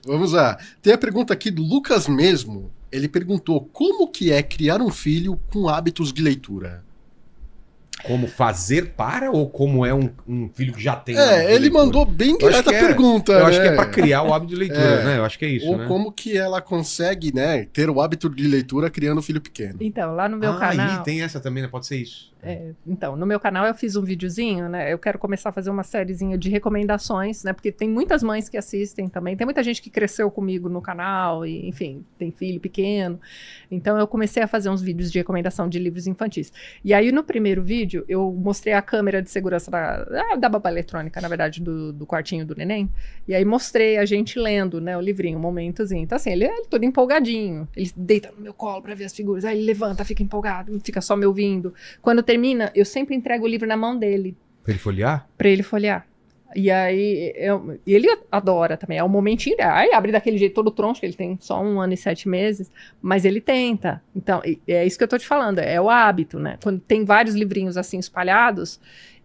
Vamos lá. Tem a pergunta aqui do Lucas mesmo. Ele perguntou como que é criar um filho com hábitos de leitura? Como fazer para ou como é um filho que já tem? Ele mandou bem direta a pergunta. Eu acho que é para criar o hábito de leitura, né? Eu acho que é isso, ou né? como que ela consegue, né, ter o hábito de leitura criando um filho pequeno. Então, lá no meu canal... E tem essa também, né? Pode ser isso. Então, no meu canal eu fiz um videozinho, né? Eu quero começar a fazer uma sériezinha de recomendações, né? Porque tem muitas mães que assistem também. Tem muita gente que cresceu comigo no canal e, enfim, tem filho pequeno. Então, eu comecei a fazer uns vídeos de recomendação de livros infantis. E aí, no primeiro vídeo, eu mostrei a câmera de segurança da babá eletrônica, na verdade, do quartinho do neném. E aí, mostrei a gente lendo, né? O livrinho, um momentozinho. Então, assim, ele é todo empolgadinho. Ele deita no meu colo pra ver as figuras. Aí, ele levanta, fica empolgado, fica só me ouvindo. Quando termina, eu sempre entrego o livro na mão dele. Pra ele folhear? Pra ele folhear. E aí, ele adora também. É um momentinho, aí abre daquele jeito todo troncho, que ele tem só 1 ano e 7 meses, mas ele tenta. Então, é isso que eu tô te falando, é o hábito, né? Quando tem vários livrinhos assim espalhados,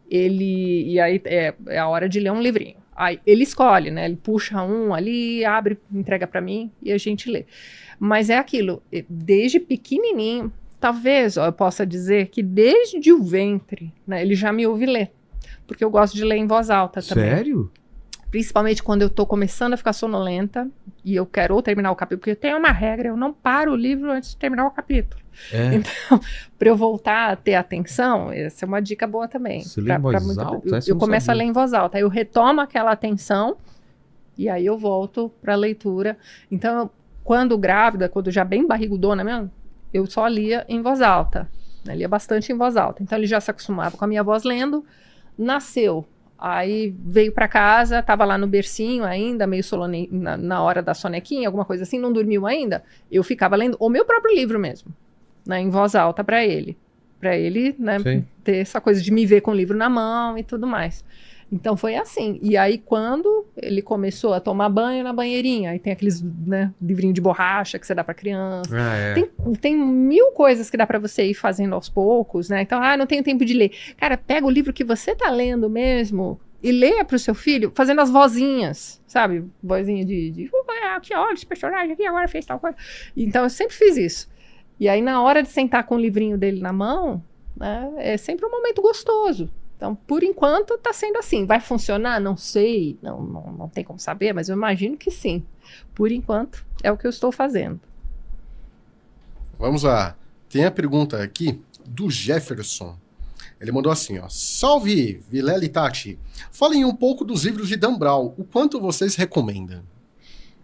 e aí é a hora de ler um livrinho. Aí ele escolhe, né? Ele puxa um ali, abre, entrega pra mim e a gente lê. Mas é aquilo, desde pequenininho, talvez eu possa dizer que desde o ventre, né, ele já me ouve ler. Porque eu gosto de ler em voz alta também. Sério? Principalmente quando eu tô começando a ficar sonolenta e eu quero ou terminar o capítulo, porque tem uma regra, eu não paro o livro antes de terminar o capítulo. Então, para eu voltar a ter atenção, essa é uma dica boa também. Você lê em voz alta? Eu começo a ler em voz alta, aí eu retomo aquela atenção e aí eu volto para a leitura. Então, quando grávida, quando já bem barrigudona mesmo, eu só lia em voz alta, né? Lia bastante em voz alta. Então ele já se acostumava com a minha voz lendo, nasceu, aí veio para casa, estava lá no bercinho ainda, meio na hora da sonequinha, alguma coisa assim, não dormiu ainda, eu ficava lendo o meu próprio livro mesmo, né, em voz alta para ele, né, ter essa coisa de me ver com o livro na mão e tudo mais. Então foi assim. E aí quando ele começou a tomar banho na banheirinha, aí tem aqueles, né, livrinho de borracha que você dá pra criança. Tem 1000 coisas que dá pra você ir fazendo aos poucos, né? Então, não tenho tempo de ler. Cara, pega o livro que você tá lendo mesmo e leia pro seu filho, fazendo as vozinhas, sabe? Vozinha aqui, olha, esse personagem aqui agora fez tal coisa. Então eu sempre fiz isso. E aí na hora de sentar com o livrinho dele na mão, né, é sempre um momento gostoso. Então, por enquanto, está sendo assim. Vai funcionar? Não sei, não tem como saber, mas eu imagino que sim. Por enquanto, é o que eu estou fazendo. Vamos lá. Tem a pergunta aqui do Jefferson. Ele mandou assim, ó. Salve, Vilela e Tati. Falem um pouco dos livros de Dan Brown. O quanto vocês recomendam?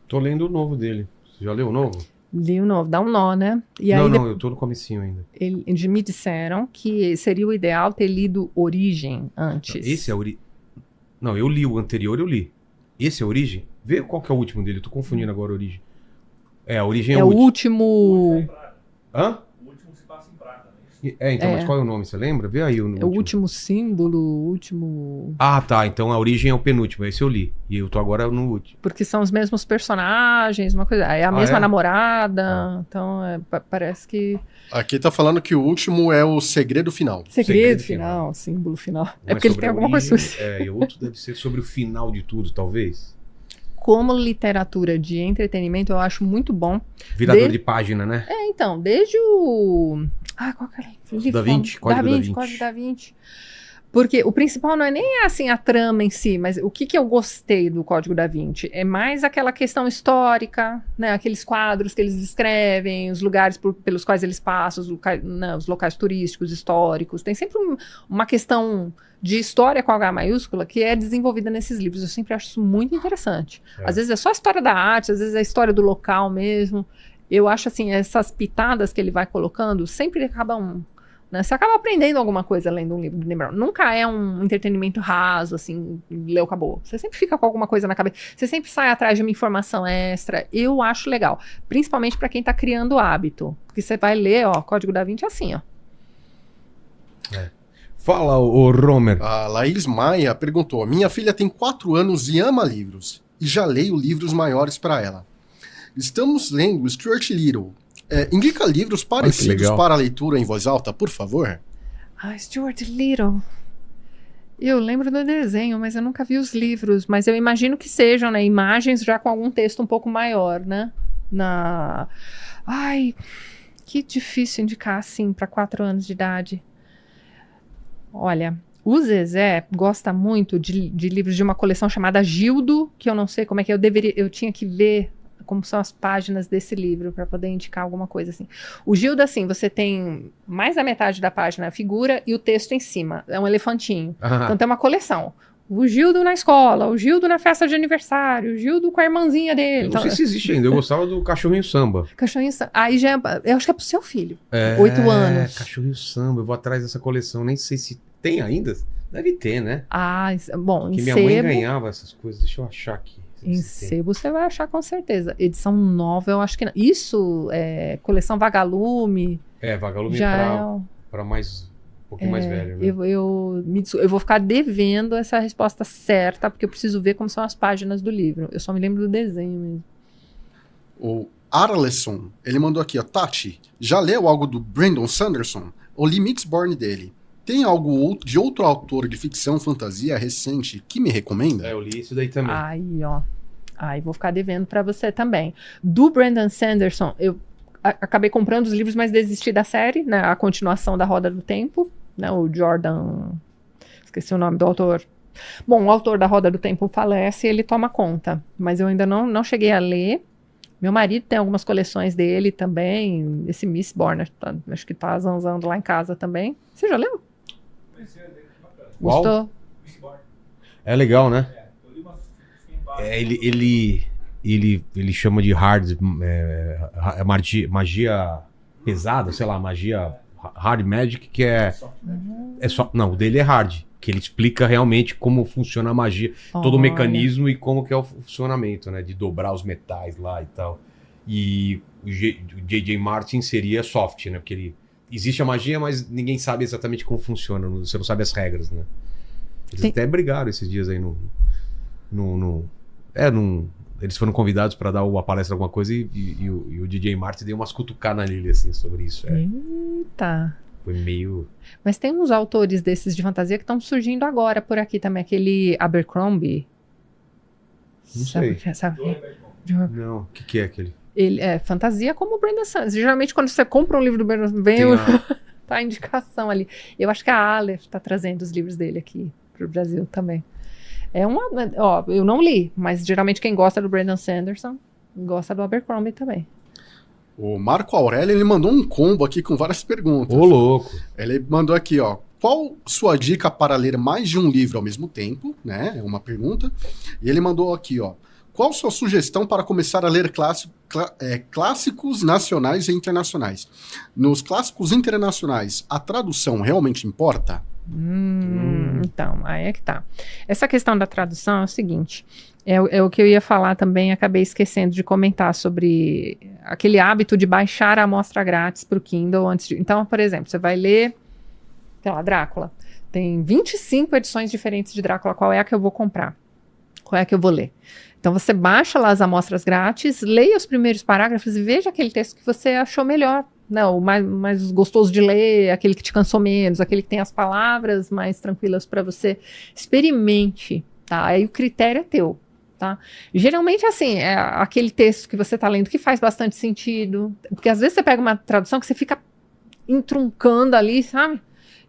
Tô lendo o novo dele. Você já leu o novo? Li o novo, dá um nó, né? E não, aí, eu tô no comecinho ainda. Eles me disseram que seria o ideal ter lido Origem antes. Esse é Origem? Não, eu li o anterior, eu li. Esse é Origem? Vê qual que é o último dele, eu tô confundindo agora a Origem. A Origem é o último. Hã? O último se passa em prata, né? Então, mas qual é o nome, você lembra? Vê aí o último. É o último símbolo, o último... Ah, tá, então a Origem é o penúltimo, esse eu li. E eu tô agora no último. Porque são os mesmos personagens, uma coisa... É a mesma namorada, então parece que... Aqui tá falando que o último é o Segredo Final. Segredo final, símbolo final. É porque ele tem alguma coisa... E o outro deve ser sobre o final de tudo, talvez. Como literatura de entretenimento, eu acho muito bom. Virador de página, né? Então, desde o... qual que era? Código da Vinci. Código da Vinci. Porque o principal não é nem assim a trama em si, mas o que eu gostei do Código da Vinci é mais aquela questão histórica, né? Aqueles quadros que eles descrevem, os lugares pelos quais eles passam, os locais turísticos, históricos. Tem sempre uma questão de história com H maiúscula que é desenvolvida nesses livros. Eu sempre acho isso muito interessante. Às vezes é só a história da arte, às vezes é a história do local mesmo. Eu acho assim, essas pitadas que ele vai colocando sempre acabam... Né? Você acaba aprendendo alguma coisa lendo um livro do Dan Brown. Nunca é um entretenimento raso, assim, leu, acabou. Você sempre fica com alguma coisa na cabeça. Você sempre sai atrás de uma informação extra. Eu acho legal. Principalmente para quem está criando hábito. Porque você vai ler, Código da Vinci assim, Fala, ô Romer. A Laís Maia perguntou: minha filha tem 4 anos e ama livros. E já leio livros maiores para ela. Estamos lendo Stuart Little. Indica livros parecidos para a leitura em voz alta, por favor. Stuart Little. Eu lembro do desenho, mas eu nunca vi os livros. Mas eu imagino que sejam, né? Imagens já com algum texto um pouco maior, né? Ai, que difícil indicar assim para 4 anos de idade. Olha, o Zezé gosta muito de livros de uma coleção chamada Gildo, que eu não sei como é que é. Eu tinha que ver como são as páginas desse livro para poder indicar alguma coisa assim. O Gildo, assim, você tem mais da metade da página a figura e o texto em cima. É um elefantinho. Então tem uma coleção. O Gildo na escola, o Gildo na festa de aniversário, o Gildo com a irmãzinha dele. Eu não sei se existe ainda. Eu gostava do Cachorrinho Samba. Cachorrinho Samba. Aí já eu acho que é pro seu filho. 8 anos. Cachorrinho Samba. Eu vou atrás dessa coleção. Nem sei se tem ainda. Deve ter, né? Bom, Porque em minha sebo... mãe ganhava essas coisas. Deixa eu achar aqui. Em sebo você vai achar com certeza. Edição nova, eu acho que não. Isso, coleção Vagalume. Vagalume já para mais um pouquinho mais velho, né? Eu vou ficar devendo essa resposta certa, porque eu preciso ver como são as páginas do livro. Eu só me lembro do desenho mesmo. O Arleson, ele mandou aqui, ó. Tati, já leu algo do Brandon Sanderson? Eu li Mistborn dele. Tem algo de outro autor de ficção, fantasia recente que me recomenda? Eu li isso daí também. Aí vou ficar devendo para você também. Do Brandon Sanderson, eu acabei comprando os livros, mas desisti da série, né? A continuação da Roda do Tempo, né? O Jordan... Esqueci o nome do autor. Bom, o autor da Roda do Tempo falece e ele toma conta. Mas eu ainda não cheguei a ler. Meu marido tem algumas coleções dele também. Esse Mistborn, acho que tá zanzando lá em casa também. Você já leu? Gostou? É legal, né? Ele chama de magia pesada, sei lá, magia hard magic, que não, o dele é hard, que ele explica realmente como funciona a magia, todo o mecanismo e como que é o funcionamento, né, de dobrar os metais lá e tal. E o J.J. Martin seria soft, né, porque existe a magia, mas ninguém sabe exatamente como funciona, você não sabe as regras, né. Eles até brigaram esses dias aí eles foram convidados para dar uma palestra, alguma coisa, e o DJ Martin deu umas cutucadas nele, assim, sobre isso. Eita! Foi meio... Mas tem uns autores desses de fantasia que estão surgindo agora por aqui também. Aquele Abercrombie. Não sei. Sabe? Não, o que é aquele? Ele é fantasia como o Brandon Sanderson. Geralmente quando você compra um livro do Brandon tá a indicação ali. Eu acho que a Aleph tá trazendo os livros dele aqui pro Brasil também. Eu não li, mas geralmente quem gosta do Brandon Sanderson gosta do Abercrombie também. O Marco Aurélio, ele mandou um combo aqui com várias perguntas. Ô, louco! Ele mandou aqui, ó. Qual sua dica para ler mais de um livro ao mesmo tempo? Né? É uma pergunta. E ele mandou aqui, ó. Qual sua sugestão para começar a ler clássicos nacionais e internacionais? Nos clássicos internacionais, a tradução realmente importa? Então, aí é que tá. Essa questão da tradução é o seguinte, é o que eu ia falar também, acabei esquecendo de comentar sobre aquele hábito de baixar a amostra grátis para o Kindle antes de... Então, por exemplo, você vai ler, sei lá, Drácula. Tem 25 edições diferentes de Drácula, qual é a que eu vou comprar? Qual é a que eu vou ler? Então você baixa lá as amostras grátis, leia os primeiros parágrafos e veja aquele texto que você achou melhor. Não, o mais gostoso de ler, aquele que te cansou menos, aquele que tem as palavras mais tranquilas para você. Experimente, tá? Aí o critério é teu, tá? Geralmente, assim, é aquele texto que você tá lendo que faz bastante sentido, porque às vezes você pega uma tradução que você fica entruncando ali, sabe?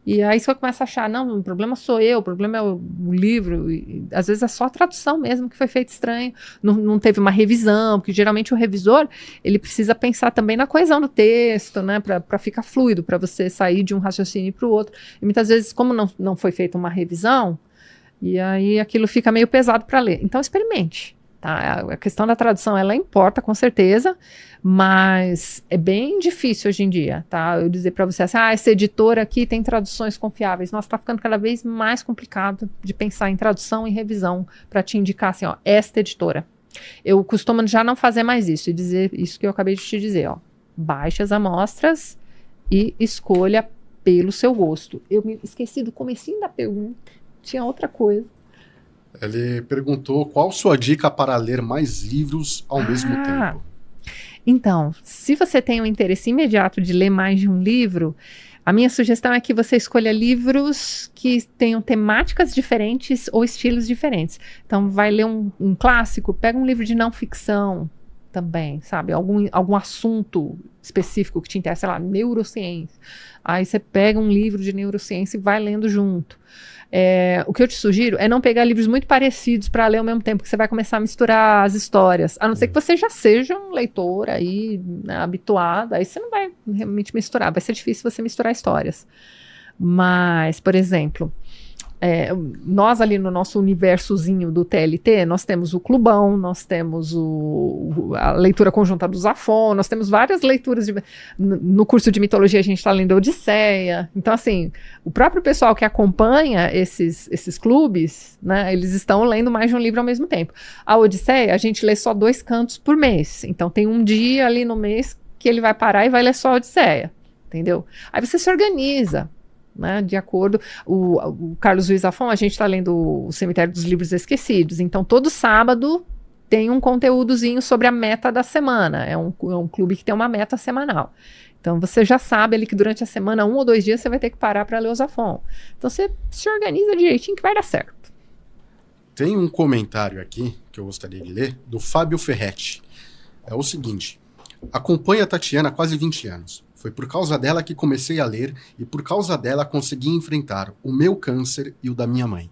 E aí você começa a achar, não, o problema sou eu, o problema é o livro. E, às vezes é só a tradução mesmo que foi feita estranho, não teve uma revisão, porque geralmente o revisor, ele precisa pensar também na coesão do texto, né, para ficar fluido, para você sair de um raciocínio para o outro. E muitas vezes, como não foi feita uma revisão, e aí aquilo fica meio pesado para ler. Então experimente. Tá? A questão da tradução, ela importa com certeza, mas é bem difícil hoje em dia, tá? Eu dizer para você assim, essa editora aqui tem traduções confiáveis. Nossa, tá ficando cada vez mais complicado de pensar em tradução e revisão para te indicar assim, ó, esta editora. Eu costumo já não fazer mais isso e dizer isso que eu acabei de te dizer, ó. Baixe as amostras e escolha pelo seu gosto. Eu me esqueci do comecinho da pergunta, tinha outra coisa. Ele perguntou qual sua dica para ler mais livros ao mesmo tempo. Então, se você tem um interesse imediato de ler mais de um livro, A minha sugestão é que você escolha livros que tenham temáticas diferentes ou estilos diferentes. Então, vai ler um clássico, pega um livro de não ficção também, sabe? Algum assunto específico que te interessa, sei lá, neurociência. Aí você pega um livro de neurociência e vai lendo junto. O que eu te sugiro é não pegar livros muito parecidos para ler ao mesmo tempo, que você vai começar a misturar as histórias. A não ser que você já seja um leitor aí, né, habituado, aí você não vai realmente misturar. Vai ser difícil você misturar histórias. Mas, por exemplo, nós ali no nosso universozinho do TLT, nós temos o Clubão, nós temos a leitura conjunta do Zafon, nós temos várias leituras. No curso de mitologia a gente está lendo a Odisseia. Então, assim, o próprio pessoal que acompanha esses clubes, né, eles estão lendo mais de um livro ao mesmo tempo. A Odisseia, a gente lê só 2 cantos por mês. Então, tem um dia ali no mês que ele vai parar e vai ler só a Odisseia, entendeu? Aí você se organiza, né, de acordo. O Carlos Ruiz Zafon, a gente está lendo o Cemitério dos Livros Esquecidos, então todo sábado tem um conteúdozinho sobre a meta da semana, é um clube que tem uma meta semanal, então você já sabe ali que durante a semana, 1 ou 2 dias você vai ter que parar para ler o Zafon, então você se organiza direitinho que vai dar certo. Tem um comentário aqui que eu gostaria de ler, do Fábio Ferretti. É o seguinte: acompanho a Tatiana há quase 20 anos. Foi por causa dela que comecei a ler e por causa dela consegui enfrentar o meu câncer e o da minha mãe.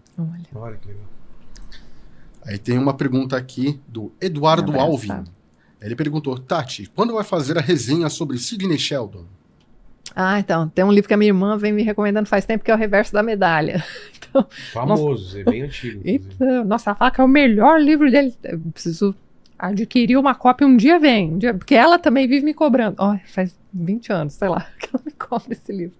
Olha que legal. Aí tem uma pergunta aqui do Eduardo Alvin. Ele perguntou: Tati, quando vai fazer a resenha sobre Sidney Sheldon? Então, tem um livro que a minha irmã vem me recomendando faz tempo, que é O Reverso da Medalha. Então, Famoso, é bem antigo. Então, nossa, ela fala que é o melhor livro dele. Eu preciso adquirir uma cópia, um dia vem. Porque ela também vive me cobrando. Faz 20 anos, sei lá, que ela me cobra esse livro.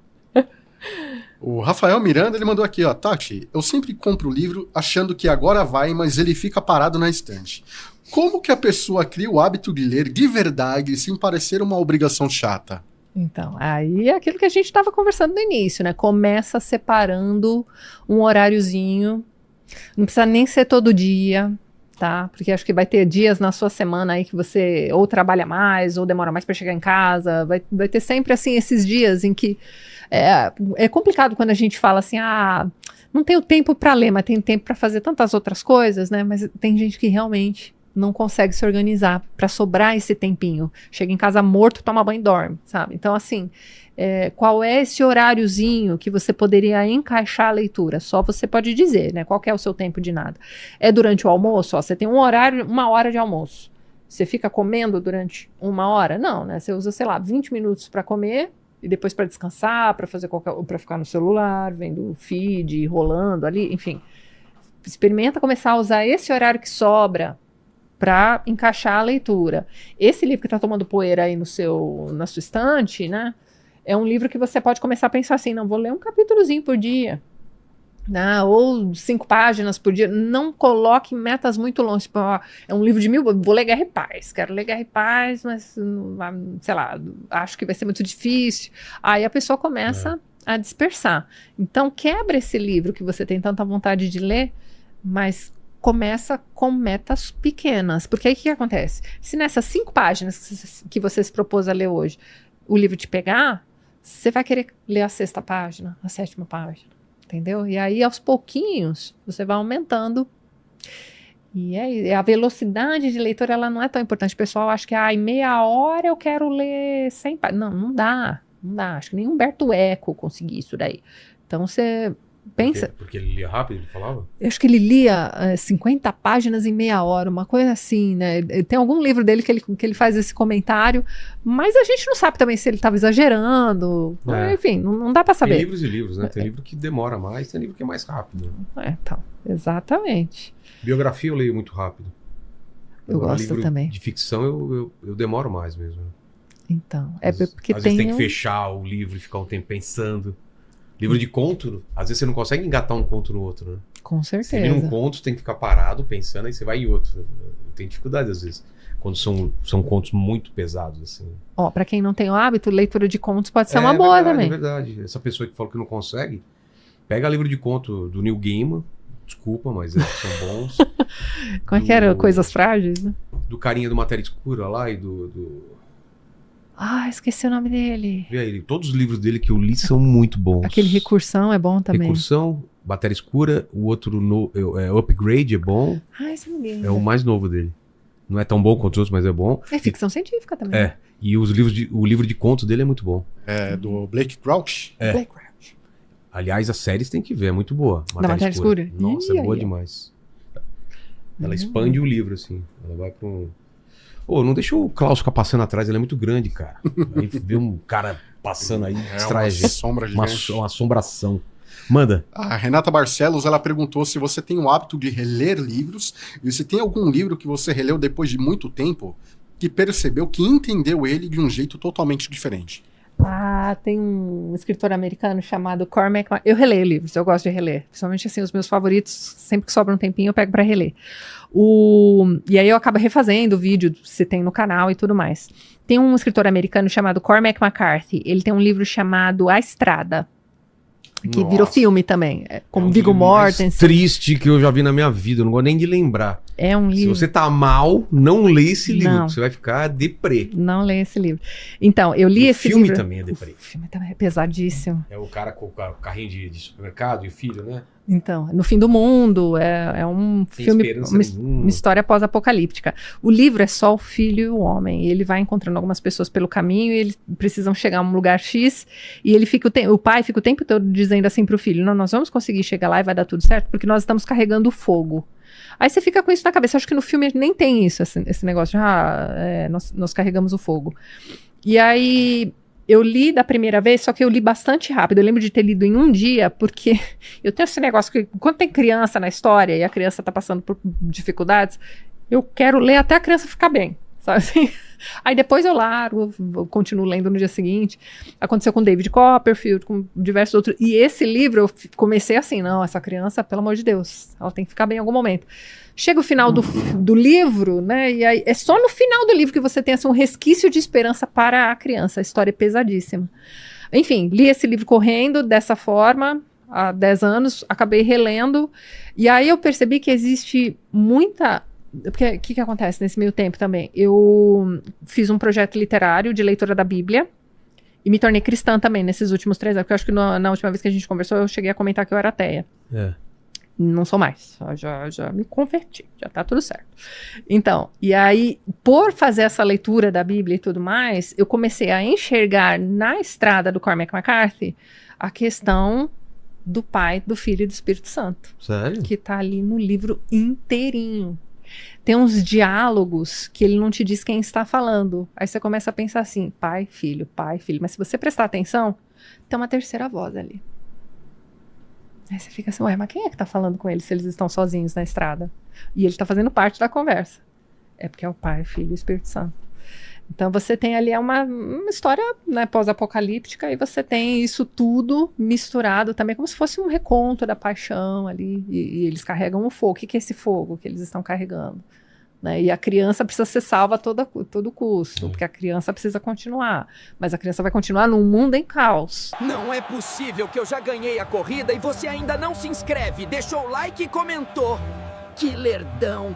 O Rafael Miranda, ele mandou aqui, ó: Tati, eu sempre compro o livro achando que agora vai, mas ele fica parado na estante. Como que a pessoa cria o hábito de ler de verdade sem parecer uma obrigação chata? Então, aí é aquilo que a gente estava conversando no início, né? Começa separando um horáriozinho, não precisa nem ser todo dia, tá? Porque acho que vai ter dias na sua semana aí que você ou trabalha mais, ou demora mais para chegar em casa, vai ter sempre, assim, esses dias em que é complicado quando a gente fala assim, não tenho tempo para ler, mas tenho tempo para fazer tantas outras coisas, né? Mas tem gente que realmente não consegue se organizar para sobrar esse tempinho. Chega em casa morto, toma banho e dorme, sabe? Então, assim, qual é esse horáriozinho que você poderia encaixar a leitura? Só você pode dizer, né? Qual que é o seu tempo de nada? É durante o almoço? Você tem um horário, 1 hora de almoço. Você fica comendo durante 1 hora? Não, né? Você usa, sei lá, 20 minutos para comer e depois para descansar, para fazer para ficar no celular, vendo o feed, rolando ali, enfim. Experimenta começar a usar esse horário que sobra para encaixar a leitura. Esse livro que está tomando poeira aí na sua estante, né? É um livro que você pode começar a pensar assim, não, vou ler um capítulozinho por dia, né? Ou 5 páginas por dia. Não coloque metas muito longe. Tipo, é um livro de 1000, vou ler Guerra e Paz. Quero ler Guerra e Paz, mas, sei lá, acho que vai ser muito difícil. Aí a pessoa começa a dispersar. Então, quebra esse livro que você tem tanta vontade de ler, mas começa com metas pequenas. Porque aí o que acontece? Se nessas 5 páginas que você se propôs a ler hoje, o livro te pegar, você vai querer ler a 6ª página, a 7ª página, entendeu? E aí, aos pouquinhos, você vai aumentando. E a velocidade de leitura, ela não é tão importante. O pessoal acha que em meia hora eu quero ler 100 páginas. Não dá. Acho que nem Humberto Eco conseguiu isso daí. Então, você pensa... Porque ele lia rápido, ele falava? Eu acho que ele lia 50 páginas em meia hora, uma coisa assim, né? Tem algum livro dele que ele faz esse comentário, mas a gente não sabe também se ele estava exagerando. Enfim, não dá para saber. Tem livros e livros, né? Tem livro que demora mais, tem livro que é mais rápido. Então, exatamente. Biografia eu leio muito rápido. Eu gosto também. De ficção eu demoro mais mesmo. Então, porque às vezes tem que fechar o livro e ficar um tempo pensando. Livro de conto, às vezes você não consegue engatar um conto no outro, né? Com certeza. Você lê um conto, tem que ficar parado, pensando, aí você vai em outro. Tem dificuldade, às vezes, quando são contos muito pesados, assim. Pra quem não tem o hábito, leitura de contos pode ser uma boa também. É verdade. Essa pessoa que falou que não consegue, pega livro de conto do Neil Gaiman, desculpa, mas são bons. Como é que era? Coisas Frágeis, né? Do carinha do Matéria Escura lá e do Ah, esqueci o nome dele. Vê aí, todos os livros dele que eu li são muito bons. Aquele Recursão é bom também. Recursão, Bateria Escura, o outro Upgrade é bom. Ah, esse não li. É o mais novo dele. Não é tão bom quanto os outros, mas é bom. É ficção científica também. É. E o livro de contos dele é muito bom. É do Blake Crouch. É. Black Crouch. Aliás, as séries tem que ver, é muito boa. Da Matéria Escura? Nossa, Ih, é boa aí, ó. demais. Ela expande o livro, assim. Ela vai pra um... Ô, não deixa o Klaus ficar passando atrás, ele é muito grande, cara. Aí vê um cara passando aí, distrai a uma gente. sombra gigante. Uma assombração. Manda. A Renata Barcelos, ela perguntou se você tem o hábito de reler livros e se tem algum livro que você releu depois de muito tempo que percebeu que entendeu ele de um jeito totalmente diferente. Ah, tem um escritor americano chamado Cormac. Eu releio livros, eu gosto de reler. Principalmente assim, os meus favoritos, sempre que sobra um tempinho, eu pego pra reler. E aí eu acabo refazendo o vídeo, se tem no canal e tudo mais. Tem um escritor americano chamado Cormac McCarthy. Ele tem um livro chamado A Estrada, que virou Nossa. filme também, com É um Viggo livro mais Mortensen. triste que eu já vi na minha vida, eu não gosto nem de lembrar. É um Se livro. você tá mal, não lê esse livro, Não. que você vai ficar deprê. Não leio esse livro. Então, eu li O esse filme livro. também é deprê. O filme também é pesadíssimo. É o cara com o carrinho de supermercado e o filho, né? Então, No Fim do Mundo, é um Sem filme, esperança nenhuma. uma história pós-apocalíptica. O livro é só o filho e o homem. E ele vai encontrando algumas pessoas pelo caminho e eles precisam chegar a um lugar X. E ele fica o pai fica o tempo todo dizendo assim pro filho: não, nós vamos conseguir chegar lá e vai dar tudo certo, porque nós estamos carregando o fogo. Aí você fica com isso na cabeça. Acho que no filme nem tem isso, esse negócio de nós carregamos o fogo. E aí eu li da primeira vez, só que eu li bastante rápido. Eu lembro de ter lido em um dia, porque eu tenho esse negócio que quando tem criança na história e a criança tá passando por dificuldades, eu quero ler até a criança ficar bem, sabe assim? Aí depois eu largo, eu continuo lendo no dia seguinte. Aconteceu com David Copperfield, com diversos outros. E esse livro eu comecei assim, não, essa criança, pelo amor de Deus, ela tem que ficar bem em algum momento. Chega o final do livro, né, e aí é só no final do livro que você tem assim, um resquício de esperança para a criança. A história é pesadíssima. Enfim, li esse livro correndo dessa forma, há 10 anos, acabei relendo, e aí eu percebi que existe muita... Porque o que acontece nesse meio tempo também? Eu fiz um projeto literário de leitura da Bíblia e me tornei cristã também nesses últimos 3 anos, porque eu acho que na última vez que a gente conversou eu cheguei a comentar que eu era ateia. É. Não sou mais, já me converti, já tá tudo certo. Então, e aí, por fazer essa leitura da Bíblia e tudo mais, eu comecei a enxergar na Estrada do Cormac McCarthy a questão do Pai, do Filho e do Espírito Santo, Sério? que tá ali no livro inteirinho. Tem uns diálogos que ele não te diz quem está falando. Aí você começa a pensar assim, pai, filho. Mas se você prestar atenção, tem uma terceira voz ali. Aí você fica assim, ué, mas quem é que tá falando com eles se eles estão sozinhos na estrada? E ele tá fazendo parte da conversa. É porque é o Pai, Filho e Espírito Santo. Então você tem ali uma história, né, pós-apocalíptica e você tem isso tudo misturado também como se fosse um reconto da paixão ali e eles carregam o fogo. O que é esse fogo que eles estão carregando? Né? E a criança precisa ser salva a todo custo, porque a criança precisa continuar. Mas a criança vai continuar num mundo em caos. Não é possível que eu já ganhei a corrida e você ainda não se inscreve, deixou o like e comentou. Que lerdão!